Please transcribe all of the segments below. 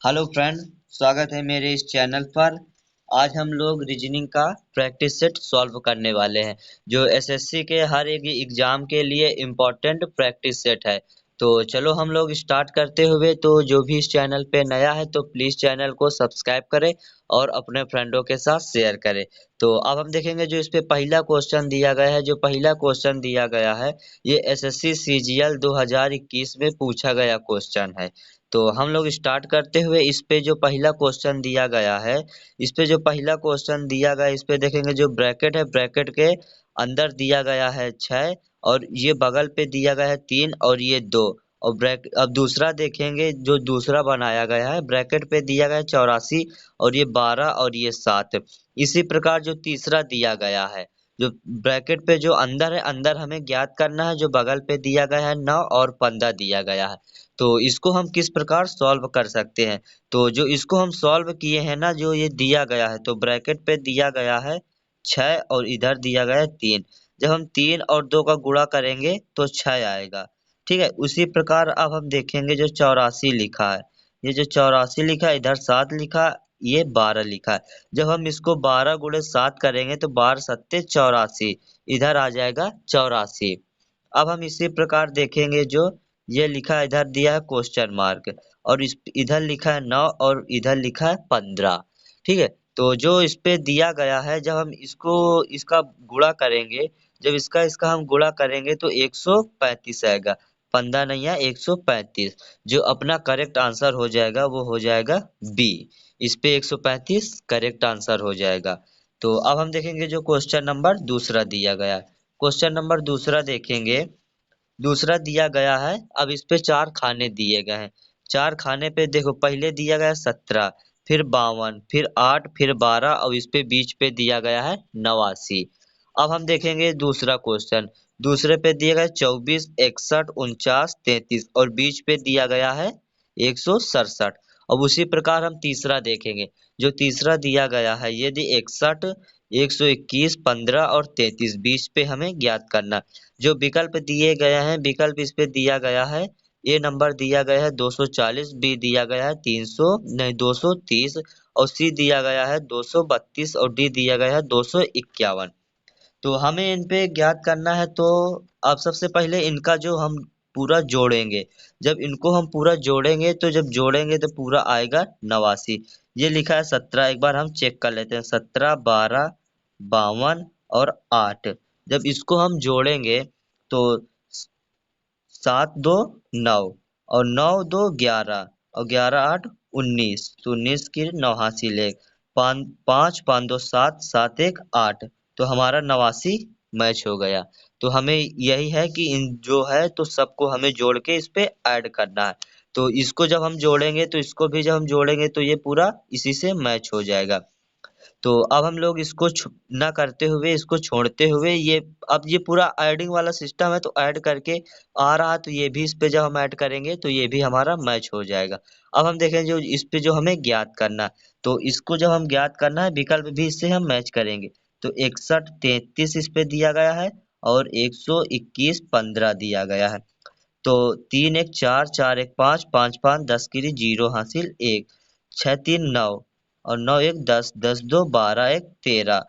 Hello friend, स्वागत है मेरे इस चैनल पर। आज हम लोग रीजनिंग का प्रैक्टिस सेट सॉल्व करने वाले हैं, जो एसएससी के हर एक एग्जाम के लिए इम्पोर्टेंट प्रैक्टिस सेट है। तो चलो हम लोग स्टार्ट करते हुए, तो जो भी इस चैनल पे नया है तो प्लीज़ चैनल को सब्सक्राइब करें और अपने फ्रेंडों के साथ शेयर करें। तो अब हम देखेंगे जो इस पे पहला क्वेश्चन दिया गया है। जो पहला क्वेश्चन दिया गया है ये एसएससी सीजीएल 2021 में पूछा गया क्वेश्चन है। तो हम लोग स्टार्ट करते हुए इस पे जो पहला क्वेश्चन दिया गया है, इस पे जो पहला क्वेश्चन दिया गया है, इस पे देखेंगे जो ब्रैकेट है, ब्रैकेट के अंदर दिया गया है 6 और ये बगल पे दिया गया है 3 और ये 2। और ब्रैक अब दूसरा देखेंगे, जो दूसरा बनाया गया है ब्रैकेट पे दिया गया है 84 और ये 12 और ये 7। इसी प्रकार जो तीसरा दिया गया है, जो ब्रैकेट पे जो अंदर है, अंदर हमें ज्ञात करना है, जो बगल पे दिया गया है 9 और 15 दिया गया है। तो इसको हम किस प्रकार सॉल्व कर सकते हैं? तो जो इसको हम सॉल्व किए हैं ना, जो ये दिया गया है, तो ब्रैकेट पे दिया गया है 6 और इधर दिया गया है 3। जब हम 3 और 2 का गुणा करेंगे तो 6 आएगा। ठीक है, उसी प्रकार अब हम देखेंगे जो 84 लिखा है, ये जो 84 लिखा है, इधर 7 लिखा है, ये 12 लिखा है। जब हम इसको 12 गुणे 7 करेंगे तो 12 सत्ते 84, इधर आ जाएगा 84। अब हम इसी प्रकार देखेंगे जो ये लिखा है, इधर दिया है क्वेश्चन मार्क और इस इधर लिखा है 9 और इधर लिखा है 15। ठीक है, तो जो इस पे दिया गया है, जब हम इसको इसका गुणा करेंगे, जब इसका इसका हम गुणा करेंगे तो 135 आएगा। 15 नहीं है, 135। जो अपना करेक्ट आंसर हो जाएगा वो हो जाएगा बी। इस पे 135 करेक्ट आंसर हो जाएगा। तो अब हम देखेंगे जो क्वेश्चन नंबर दूसरा दिया गया है। क्वेश्चन नंबर दूसरा देखेंगे, दूसरा दिया गया है। अब इस पे 4 खाने दिए गए हैं। 4 खाने पे देखो, पहले दिया गया है 17, फिर 52, फिर 8, फिर 12 और इस पे बीच पे दिया गया है 89। अब हम देखेंगे दूसरा क्वेश्चन। दूसरे पे दिया गया है 24, 61, 49, 33 और बीच पे दिया गया है 167। अब उसी प्रकार हम तीसरा देखेंगे। जो तीसरा दिया गया है, यदि 61, 121, 15 और 33 बीच पे हमें ज्ञात करना। जो विकल्प दिए गए हैं, विकल्प इस पे दिया गया है, ए नंबर दिया गया है 240, बी दिया गया है 300 नहीं 230 और सी दिया गया है 232 और डी दिया गया है 251। तो हमें इन पे ज्ञात करना है। तो अब सबसे पहले इनका जो हम पूरा जोड़ेंगे, जब इनको हम पूरा जोड़ेंगे तो जब जोड़ेंगे तो पूरा आएगा 89। ये लिखा है 17, एक बार हम चेक कर लेते हैं। 17, 12, 52 और 8, जब इसको हम जोड़ेंगे तो 7 2 9 और 9 2 11 और 11 8 19, तो 19 की 89 ले, 5 5 5 2 7 7 1 8, तो हमारा 89 मैच हो गया। तो हमें यही है कि इन जो है तो सबको हमें जोड़ के इस पे ऐड करना है। तो इसको जब हम जोड़ेंगे तो इसको भी जब हम जोड़ेंगे तो ये पूरा इसी से मैच हो जाएगा। तो अब हम लोग इसको ना करते हुए, इसको छोड़ते हुए, ये अब ये पूरा ऐडिंग वाला सिस्टम है, तो ऐड करके आ रहा है, तो ये भी इस पे जब हम ऐड करेंगे तो ये भी हमारा मैच हो जाएगा। अब हम देखें जो इस पे जो हमें ज्ञात करना है, तो इसको जब हम ज्ञात करना है, विकल्प भी इससे हम मैच करेंगे। तो 61 33 इस पे दिया गया है और 121 15 दिया गया है। तो 3 1 4 4 1 5 5 5 10 की 0 हासिल 1, 6 3 9 और 9 1 10 10 2 12 1 13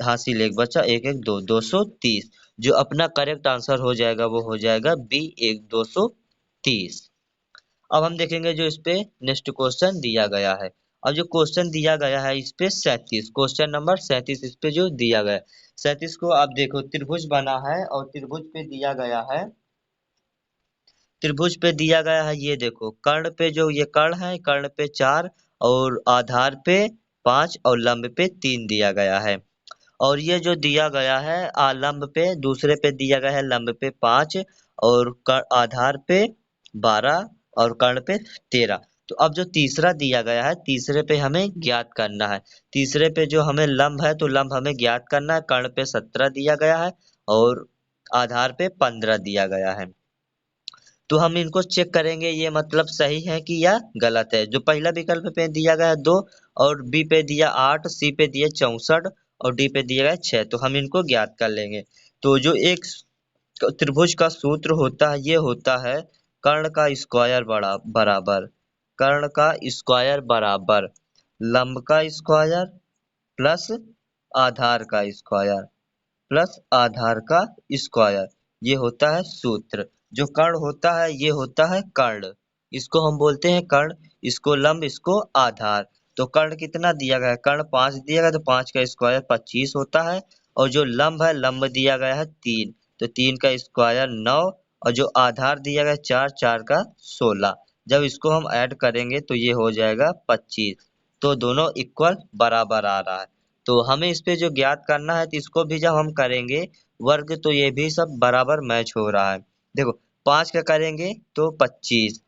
हासिल 1 बचा 1 1 2 230। जो अपना करेक्ट आंसर हो जाएगा वो हो जाएगा बी 1 230। अब हम देखेंगे जो इस पे नेक्स्ट क्वेश्चन दिया गया है। अब जो क्वेश्चन दिया गया है इस पे 37, क्वेश्चन नंबर 37 इस पे जो दिया गया है। 37 को आप देखो, त्रिभुज बना है और त्रिभुज पे दिया गया है, त्रिभुज पे दिया गया है, ये देखो कर्ण पे जो ये कर्ण है, कर्ण पे 4 और आधार पे 5 और लंब पे 3 दिया गया है। और ये जो दिया गया है लंब पे, दूसरे पे दिया गया है लंब पे 5 और आधार पे 12 और कर्ण पे 13। तो अब जो तीसरा दिया गया है, तीसरे पे हमें ज्ञात करना है। तीसरे पे जो हमें लंब है, तो लंब हमें ज्ञात करना है। कर्ण पे 17 दिया गया है और आधार पे 15 दिया गया है। तो हम इनको चेक करेंगे, ये मतलब सही है कि या गलत है। जो पहला विकल्प पे दिया गया है 2 और बी पे दिया 8, सी पे दिया 64 और डी पे दिया गया 6, तो हम इनको ज्ञात कर लेंगे। तो जो एक त्रिभुज का सूत्र होता है, ये होता है कर्ण का स्क्वायर बड़ा बराबर कर्ण का स्क्वायर बराबर लंब का स्क्वायर प्लस आधार का स्क्वायर प्लस आधार का स्क्वायर, ये होता है सूत्र। जो कर्ण होता है ये होता है कर्ण, इसको हम बोलते हैं कर्ण, इसको लंब, इसको आधार। तो कर्ण कितना दिया गया है, कर्ण 5 दिया गया, तो 5 का स्क्वायर 25 होता है। और जो लंब है, लंब दिया गया है 3, तो 3 का स्क्वायर 9। और जो आधार दिया गया 4, 4 का 16। जब इसको हम ऐड करेंगे तो ये हो जाएगा 25। तो दोनों इक्वल बराबर आ रहा है। तो हमें इस पे जो ज्ञात करना है, तो इसको भी जब हम करेंगे वर्ग, तो ये भी सब बराबर मैच हो रहा है। देखो 5 का करेंगे तो 25,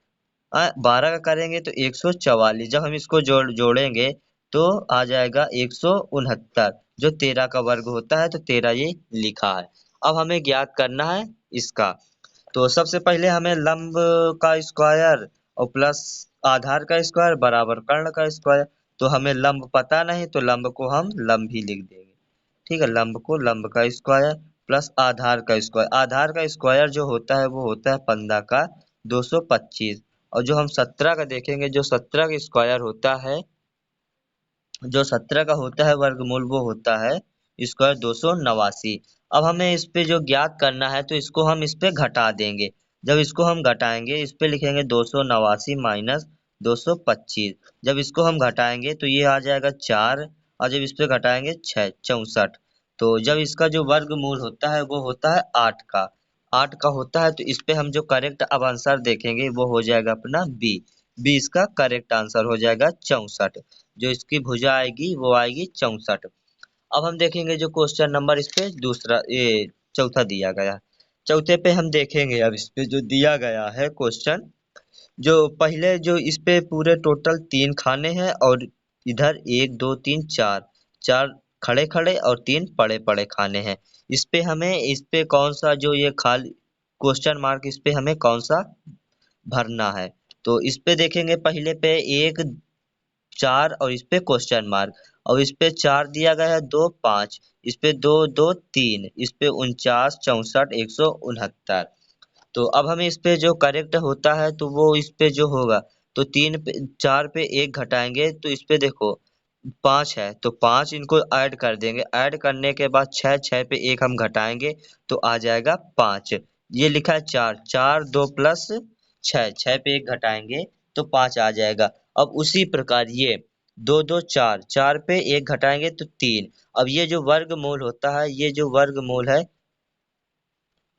12 का करेंगे तो 144। जब हम इसको जोड़ेंगे तो आ जाएगा 169, जो 13 का वर्ग होता है। तो 13 ये लिखा है। अब हमें ज्ञात करना है इसका। तो सबसे पहले हमें लंब का स्क्वायर और प्लस आधार का स्क्वायर बराबर कर्ण का स्क्वायर। तो हमें लंब पता नहीं, तो लंब को हम लंब ही लिख देंगे। ठीक है, लंब को लंब का स्क्वायर प्लस आधार का स्क्वायर। आधार का स्क्वायर जो होता है वो होता है 15 का 225। और जो हम 17 का देखेंगे, जो 17 का स्क्वायर होता है, जो 17 का होता है वर्गमूल, वो होता है स्क्वायर 289। अब हमें इस पे जो ज्ञात करना है, तो इसको हम इस पे घटा देंगे। जब इसको हम घटाएंगे, इस पे लिखेंगे 289 माइनस 225। जब इसको हम घटाएंगे तो ये आ जाएगा 4, और जब इस पे घटाएंगे 6, 64। तो जब इसका जो वर्गमूल होता है वो होता है 8 का होता है। तो इस पे हम जो करेक्ट अब आंसर देखेंगे वो हो जाएगा अपना बी। बी इसका करेक्ट आंसर हो जाएगा 64। जो इसकी भुजा आएगी वो आएगी 64। अब हम देखेंगे जो क्वेश्चन नंबर इस पे दूसरा, ये चौथा दिया गया है। चौथे पे हम देखेंगे अब इस पे जो दिया गया है क्वेश्चन। जो पहले जो इस पे पूरे टोटल 3 खाने हैं, और इधर 1 2 3 4, 4 खड़े खड़े और 3 पड़े पड़े खाने हैं। इस पे कौन सा जो ये खाली क्वेश्चन मार्क, इस पे हमें कौन सा भरना है। तो इस पे देखेंगे पहले पे 1 4 और इस पे क्वेश्चन मार्क। और इस पे 4 दिया गया है, 2 5, इस पे 2 2 3, इस पे 49 64 169। तो अब हमें इस पे जो करेक्ट होता है तो वो इस पे जो होगा, तो 3 पे 4 पे 1 घटाएंगे, तो इस पे देखो 5 है, तो 5 इनको ऐड कर देंगे। ऐड करने के बाद 6, 6 पे 1 हम घटाएंगे तो आ जाएगा 5। ये लिखा है 4, 4 2 प्लस 6, 6 पे 1 घटाएंगे तो 5 आ जाएगा। अब उसी प्रकार ये 2 2 4, 4 पे 1 घटाएंगे तो 3। अब ये जो वर्गमूल होता है, ये जो वर्गमूल है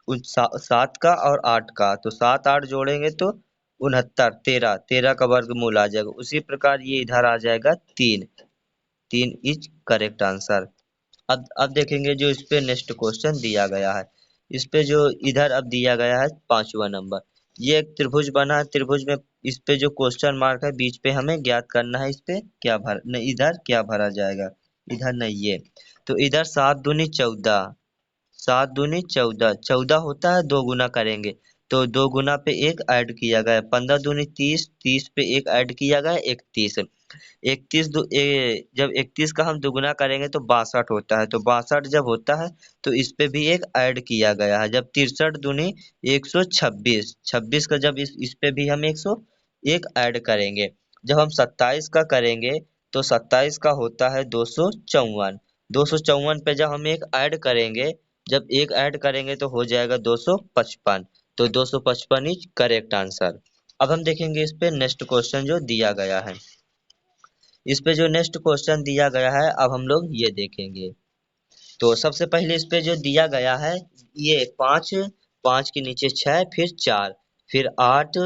7 का और 8 का, तो 7 8 जोड़ेंगे तो 69, 13, 13 का वर्गमूल आ जाएगा। उसी प्रकार ये इधर आ जाएगा 3, 3 इज करेक्ट आंसर। अब देखेंगे जो इस पे नेक्स्ट क्वेश्चन दिया गया है। इस पे जो इधर अब दिया गया है 5वां नंबर। ये एक त्रिभुज बना है, त्रिभुज में इस पे जो क्वेश्चन मार्क है बीच पे हमें ज्ञात करना है, इस पे क्या भर नहीं, इधर क्या भरा जाएगा, इधर नहीं ये। तो इधर 7 दूनी 14, 7 दूनी 14, 14 होता है 2 गुना करेंगे तो 2 गुना पे 1 ऐड किया गया, 15 दूनी 30, 30 पे 1 ऐड किया गया 31। 31 जब 31 का हम दुगुना करेंगे तो 62 होता है। तो 62 जब होता है तो इस पे भी एक ऐड किया गया है। जब 63 दूनी 126, 26 का जब इस पे भी हम 101 ऐड करेंगे। जब हम 27 का करेंगे तो 27 का होता है 254। 254 पे जब हम एक ऐड करेंगे, जब एक ऐड करेंगे तो हो जाएगा 255। तो 255 इज करेक्ट आंसर। अब हम देखेंगे इस पे नेक्स्ट क्वेश्चन जो दिया गया है। इस पे जो नेक्स्ट क्वेश्चन दिया गया है, अब हम लोग ये देखेंगे। तो सबसे पहले इस पे जो दिया गया है, ये 5, 5 के नीचे 6, फिर 4, फिर 8,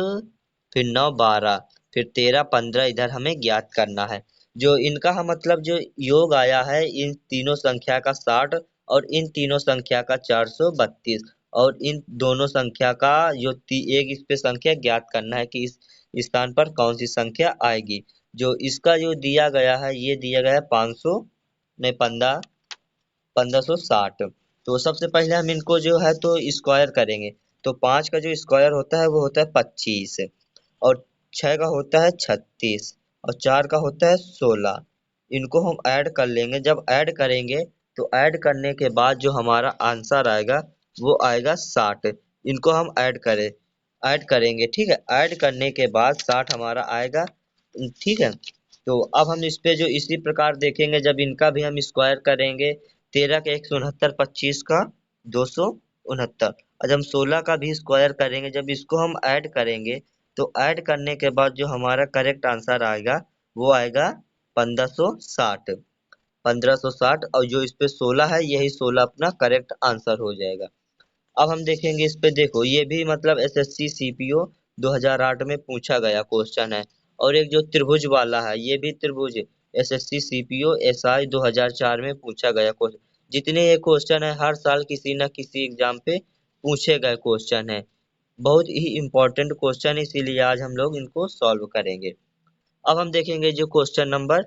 फिर 9 12, फिर 13 15, इधर हमें ज्ञात करना है। जो इनका मतलब जो योग आया है इन तीनों संख्या का 60, और इन तीनों संख्या का 432, और इन दोनों संख्या का जो एक इस पे संख्या ज्ञात करना है कि इस स्थान पर कौन सी संख्या आएगी। जो इसका जो दिया गया है, ये दिया गया है 500 नहीं 1560। तो सबसे पहले हम इनको जो है तो स्क्वायर करेंगे। तो 5 का जो स्क्वायर होता है वो होता है 25, और 6 का होता है 36, और 4 का होता है 16। इनको हम ऐड कर लेंगे। जब ऐड करेंगे तो ऐड करने के बाद जो हमारा आंसर आएगा वो आएगा 60। इनको हम ऐड करेंगे। ठीक है, ऐड करने के बाद 60 हमारा आएगा। ठीक है। तो अब हम इस पे जो इसी प्रकार देखेंगे, जब इनका भी हम स्क्वायर करेंगे, 13 का 169, 25 का 269, और जब हम 16 का भी स्क्वायर करेंगे, जब इसको हम ऐड करेंगे, तो ऐड करने के बाद जो हमारा करेक्ट आंसर आएगा वो आएगा 1560। 1560, और जो इस पे 16 है, यही 16 अपना करेक्ट आंसर हो जाएगा। अब हम देखेंगे इस पे, देखो ये भी मतलब एसएससी सीपीओ 2008 में पूछा गया क्वेश्चन है। और एक जो त्रिभुज वाला है, ये भी त्रिभुज एसएससी सीपीओ एसआई 2004 में पूछा गया क्वेश्चन। जितने ये क्वेश्चन है हर साल किसी न किसी एग्जाम पे पूछे गए क्वेश्चन है। बहुत ही इंपॉर्टेंट क्वेश्चन, इसीलिए आज हम लोग इनको सॉल्व करेंगे। अब हम देखेंगे जो क्वेश्चन नंबर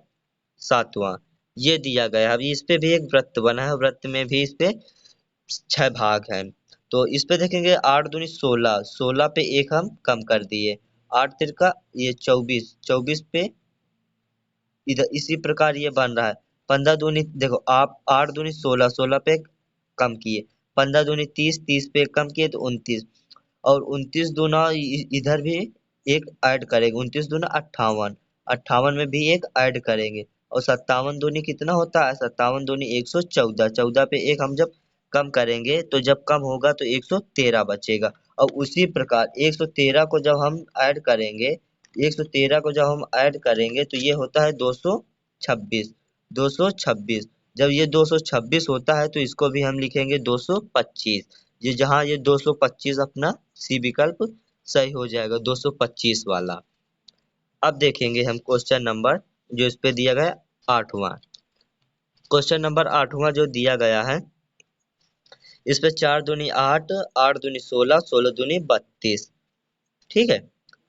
7वां, ये दिया गया है। अभी इस पे भी एक वृत्त बना है, वृत्त में भी इस पे 6 भाग हैं। तो इस पे देखेंगे 8 दूनी 16, 16 पे एक हम कम कर दिए, 8 तिरका ये 24, 24 पे इधर इसी प्रकार ये बन रहा है। 15 दूनी देखो आप 8 दूनी 16, 16 पे कम किए, 15 दूनी 30, 30 पे कम किए तो 29, और 29 दूना इधर भी एक ऐड करेंगे, 29 दूना 58, 58 में भी एक ऐड करेंगे, और 57 दूनी कितना होता है, 57 दूनी 114, 14 पे एक हम जब कम करेंगे तो जब कम होगा तो 113 बचेगा। और उसी प्रकार 113 को जब हम ऐड करेंगे, 113 को जब हम ऐड करेंगे तो ये होता है 226, 226। जब ये 226 होता है तो इसको भी हम लिखेंगे 225। ये जहाँ ये 225 अपना सी विकल्प सही हो जाएगा, 225 वाला। अब देखेंगे हम क्वेश्चन नंबर जो इस पे दिया गया 8वां। क्वेश्चन नंबर 8वां जो दिया गया है, इस पे 4 दूनी 8, 8 दूनी 16, 16 दूनी 32, ठीक है।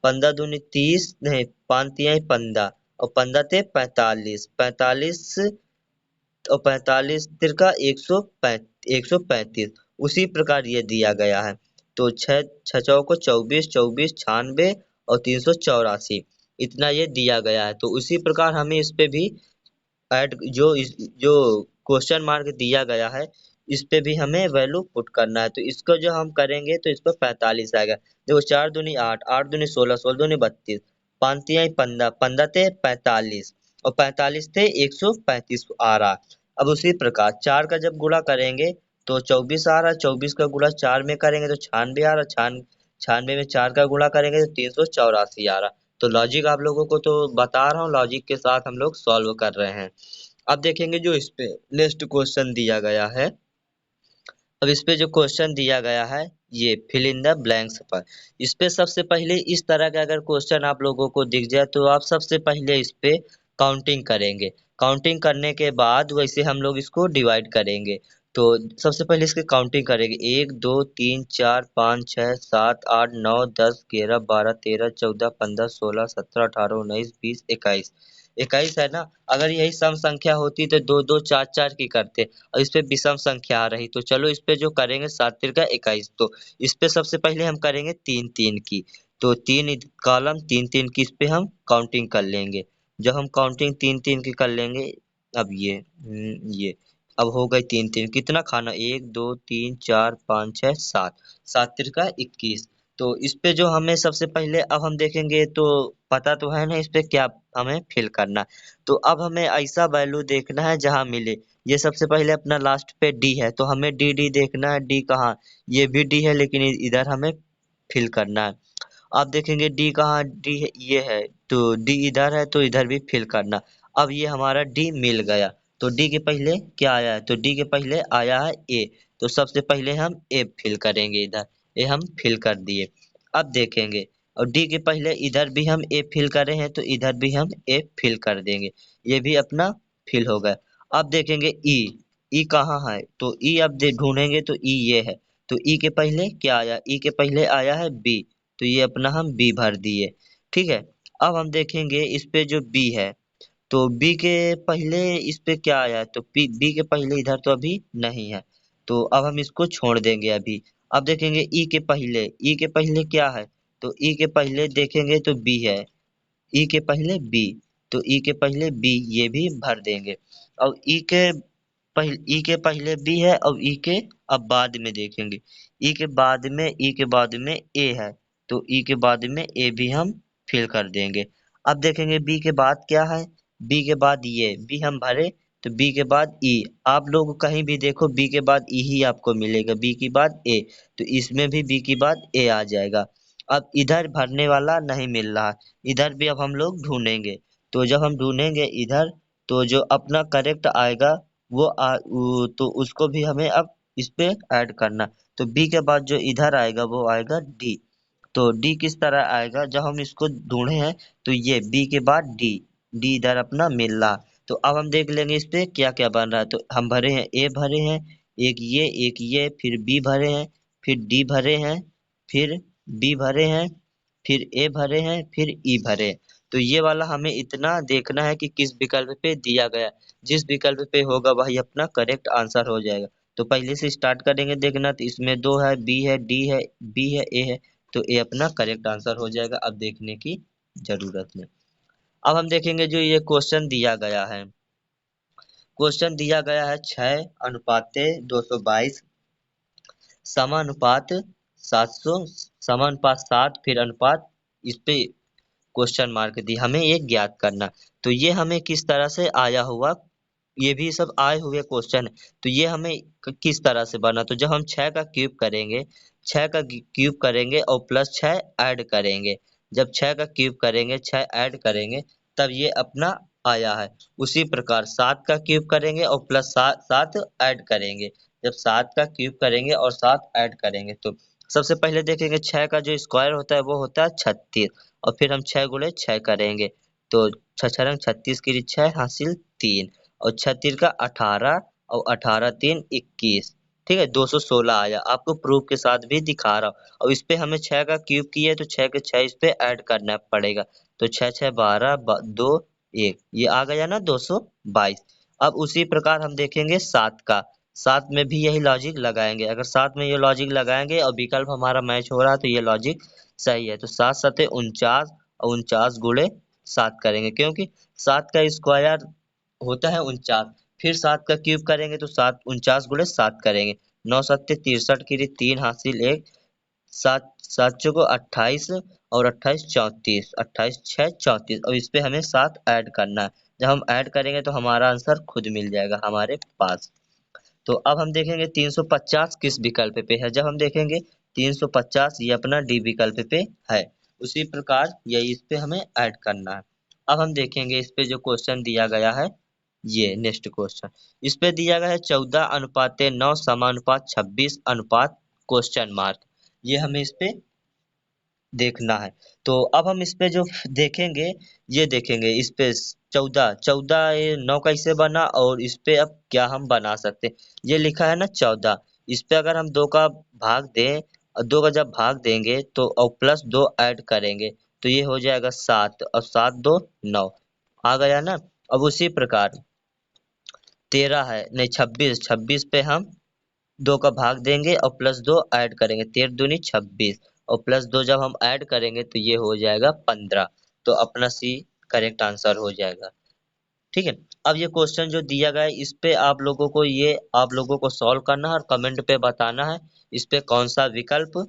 15 दूनी 30, नहीं 5 तिहाई 15, और 15 ते 45, 45 और 45 तिरका 135। उसी प्रकार ये दिया गया है। तो छह छह चौको 24, 24 96 और 384, इतना ये दिया गया है। तो उसी प्रकार हमें इस पे भी ऐड जो क्वेश्चन मार्क दिया गया है, इस पे भी हमें वैल्यू पुट करना है। तो इसको जो हम करेंगे तो इस पर 45 आएगा। देखो 4 दूनी 8, 8 दूनी 16, 16 दूनी 32, 5 तिहाई 15, 15 ते 45, और 45 थे 135 आ रहा। अब उसी प्रकार 4 का जब गुणा करेंगे तो 24 आ रहा, 24 का गुणा 4 में करेंगे तो 96 आ रहा, 96 में 4 का गुणा करेंगे तो 384 आ रहा। तो लॉजिक आप लोगों को तो बता रहा हूँ, लॉजिक के साथ हम लोग सॉल्व कर रहे हैं। अब देखेंगे जो इस पे नेक्स्ट क्वेश्चन दिया गया है। अब इस पे जो क्वेश्चन दिया गया है, ये फिल इन द ब्लैंक्स पर। इस पे सबसे पहले इस तरह का अगर क्वेश्चन आप लोगों को दिख जाए तो आप सबसे पहले इस पे काउंटिंग करेंगे। काउंटिंग करने के बाद वैसे हम लोग इसको डिवाइड करेंगे। तो सबसे पहले इसकी काउंटिंग करेंगे, 1 2 3 4 5 6 7 8 9 10 11 12 13 14 15 16 17 18 19 20 21, 21 है ना। अगर यही सम संख्या होती तो 2 2 4 4 की करते, और इस पे विषम संख्या आ रही। तो चलो इस पे जो करेंगे 7 तिरका 21, तो इस पे सबसे पहले हम करेंगे 3 3 की। तो 3 कॉलम 3 3 की इस पे हम काउंटिंग कर लेंगे। जब हम काउंटिंग 3 3 की कर लेंगे, अब ये अब हो गई 3 3, कितना खाना, 1 2 3 4 5 6 7, 7 तिरका 21। तो इस पे जो हमें सबसे पहले अब हम देखेंगे तो पता तो है ना इस पे क्या हमें फिल करना। तो अब हमें ऐसा वैल्यू देखना है जहां मिले। ये सबसे पहले अपना लास्ट पे डी है, तो हमें डी डी देखना है। डी कहाँ, ये भी डी है लेकिन इधर हमें फिल करना है। आप देखेंगे डी कहाँ, डी ये है, तो डी इधर है तो इधर भी फिल करना। अब ये हमारा डी मिल गया। तो डी के पहले क्या आया है, तो डी के पहले आया है ए। तो सबसे पहले हम ए फिल करेंगे, इधर ए हम फिल कर दिए। अब देखेंगे, और डी के पहले इधर भी हम ए फिल करे हैं तो इधर भी हम ए फिल कर देंगे, ये भी अपना फिल हो गया। अब देखेंगे ई, ई कहाँ है, तो ई अब ढूंढेंगे तो ई ये है। तो ई के पहले क्या आया, ई के पहले आया है बी, तो ये अपना हम बी भर दिए, ठीक है। अब हम देखेंगे इस पे जो बी है, तो बी के पहले इस पे क्या आया है, तो बी के पहले इधर तो अभी नहीं है, तो अब हम इसको छोड़ देंगे अभी। अब देखेंगे ई के पहले, ई के पहले क्या है, तो ई के पहले देखेंगे तो बी है, ई के पहले बी, तो ई के पहले बी ये भी भर देंगे। और ई के पहले बी है, और ई के अब बाद में देखेंगे, ई के बाद में ए है, तो ई के बाद में ए भी हम फिल कर देंगे। अब देखेंगे बी के बाद क्या है, बी के बाद ये बी हम भरे तो बी के बाद ई, आप लोग कहीं भी देखो बी के बाद ई ही आपको मिलेगा, बी के बाद ए, तो इसमें भी बी के बाद ए आ जाएगा। अब इधर भरने वाला नहीं मिल रहा, इधर भी अब हम लोग ढूंढेंगे, तो जब हम ढूंढेंगे इधर तो जो अपना करेक्ट आएगा तो उसको भी हमें अब इस पे ऐड करना। तो बी के बाद जो इधर आएगा वो आएगा डी, तो डी किस तरह आएगा, जब हम इसको ढूंढे हैं तो ये बी के बाद डी, डी इधर अपना मिल रहा। तो अब हम देख लेंगे इस पे क्या क्या बन रहा है, तो हम भरे हैं ए भरे हैं, एक ये फिर बी भरे हैं, फिर डी भरे हैं, फिर बी भरे हैं, फिर ए भरे हैं, फिर ई भरे हैं। तो ये वाला हमें इतना देखना है कि किस विकल्प पे दिया गया, जिस विकल्प पे होगा वही अपना करेक्ट आंसर हो जाएगा। तो पहले से स्टार्ट करेंगे देखना, तो इसमें दो है, बी है, डी है, बी है, ए है, तो ए अपना करेक्ट आंसर हो जाएगा, अब देखने की जरूरत नहीं। अब हम देखेंगे जो ये क्वेश्चन दिया गया है, क्वेश्चन दिया गया है 6:222 समानुपात 700 समानुपात 7 फिर अनुपात, इस पे क्वेश्चन मार्क दी, हमें ये ज्ञात करना। तो ये हमें किस तरह से आया हुआ, ये भी सब आए हुए क्वेश्चन है, तो ये हमें किस तरह से बना, तो जब हम 6 का क्यूब करेंगे, 6 का क्यूब करेंगे और प्लस 6 ऐड करेंगे, जब 6 का क्यूब करेंगे 6 ऐड करेंगे तब ये अपना आया है। उसी प्रकार 7 का क्यूब करेंगे और प्लस 7 ऐड करेंगे, जब 7 का क्यूब करेंगे और 7 ऐड करेंगे, तो सबसे पहले देखेंगे 6 का जो स्क्वायर होता है वो होता है 36, और फिर हम 6 गुणे 6 करेंगे, तो 6 36 की 6 हासिल 3, और 36 का 18 और 18 3 21, ठीक है 216 आया, आपको प्रूफ के साथ भी दिखा रहा हूँ। और इस पे हमें 6 का क्यूब किया तो 6 के 6 इस पे ऐड करना पड़ेगा, तो 6 6 12 2 1, ये आ गया ना 222। अब उसी प्रकार हम देखेंगे 7 का, 7 में भी यही लॉजिक लगाएंगे, अगर 7 में ये लॉजिक लगाएंगे और विकल्प हमारा मैच हो रहा है तो ये लॉजिक सही है, तो 7 7 49 और 49 गुणे 7 करेंगे, क्योंकि 7 का स्क्वायर होता है 49, फिर 7 का क्यूब करेंगे तो 7 49 गुणे 7 करेंगे, 9 7 63 की 3 हासिल 1, 7 7 चौको 28 और 28 34, 28 6 34, और इस पे हमें 7 ऐड करना है, जब हम ऐड करेंगे तो हमारा आंसर खुद मिल जाएगा हमारे पास। तो अब हम देखेंगे 350 किस विकल्प पे है, जब हम देखेंगे 350 ये अपना डी विकल्प पे है, उसी प्रकार यही इस पे हमें ऐड करना है। अब हम देखेंगे इस पे जो क्वेश्चन दिया गया है, ये नेक्स्ट क्वेश्चन इस पे दिया गया है 14:9 समानुपात 26 अनुपात क्वेश्चन मार्क, ये हमें इस पे देखना है। तो अब हम इस पे जो देखेंगे, ये देखेंगे इस पे 14 14 ये 9 कैसे बना, और इस पे अब क्या हम बना सकते हैं, ये लिखा है ना 14, इस पे अगर हम 2 का भाग दें और 2 का जब भाग देंगे तो और प्लस 2 ऐड करेंगे तो ये हो जाएगा 7, और 7 2 9 आ गया ना। अब उसी प्रकार 13 है नहीं 26, 26 पे हम 2 का भाग देंगे और प्लस 2 ऐड करेंगे, 13 दूनी 26, और प्लस 2 जब हम ऐड करेंगे तो ये हो जाएगा 15, तो अपना सी करेक्ट आंसर हो जाएगा। ठीक है, अब ये क्वेश्चन जो दिया गया है इस पे आप लोगों को सॉल्व करना है और कमेंट पे बताना है इस पे कौन सा विकल्प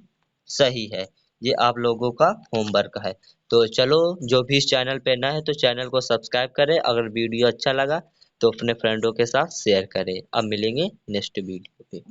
सही है, ये आप लोगों का होमवर्क है। तो चलो, जो भी इस चैनल पे नया है तो चैनल को सब्सक्राइब करें, अगर वीडियो अच्छा लगा तो अपने फ्रेंडों के साथ शेयर करें। अब मिलेंगे नेक्स्ट वीडियो पे।